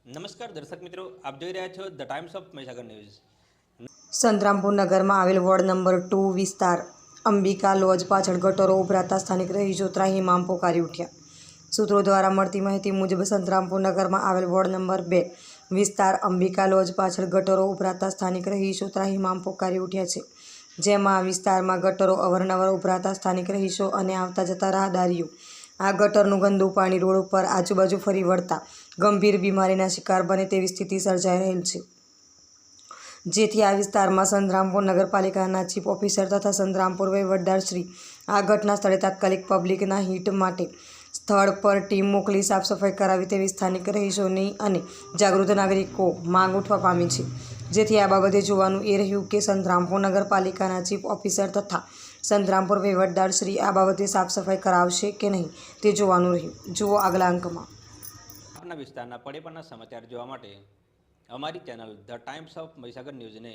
નમસ્કાર દર્શક મિત્રો, આપ જોઈ રહ્યા છો the Times of Mahisagar news. Santrampur નગરમાં આવેલ વોર્ડ નંબર 2 વિસ્તાર અંબિકા લોજ પાછળ ગટરો ઉભરાતા સ્થાનિક રહીશો ત્રાહિમામ પોકારી ઉઠ્યા। સૂત્રો દ્વારા મળતી માહિતી મુજબ સંતરામપુર નગરમાં આવેલ વોર્ડ નંબર 2 વિસ્તાર અંબિકા લોજ પાછળ ગટરો ઉભરાતા સ્થાનિક રહીશો ત્રાહિમામ પોકારી ઉઠ્યા છે। જેમાં આ વિસ્તારમાં ગટરો અવારનવાર ઉભરાતા સ્થાનિક રહીશો અને આવતા જતા રાહદારીઓ આ ગટરનું ગંદુ પાણી રોડ ઉપર આજુબાજુ ફરી વળતા ગંભીર બીમારીના શિકાર બને તેવી સ્થિતિ સર્જાઈ રહેલ છે। જેથી આ વિસ્તારમાં સંતરામપુર નગરપાલિકાના ચીફ ઓફિસર તથા સંતરામપુર વહીવટદાર શ્રી આ ઘટના સ્થળે તાત્કાલિક પબ્લિકના હિત માટે સ્થળ પર ટીમ મોકલી સાફ સફાઈ કરાવી તેવી સ્થાનિક રહીશોની અને જાગૃત નાગરિકો માંગ ઉઠવા પામી છે। જેથી આ બાબતે જોવાનું એ રહ્યું કે સંતરામપુર નગરપાલિકાના ચીફ ઓફિસર તથા સંતરામપુર વહીવટદાર શ્રી આ બાબતે સાફ સફાઈ કરાવશે કે નહીં તે જોવાનું રહ્યું। જુઓ આગલા અંકમાં। આપના વિસ્તારના પડે પણના સમાચાર જોવા માટે અમારી channel the Times of Mahisagar ન્યૂઝને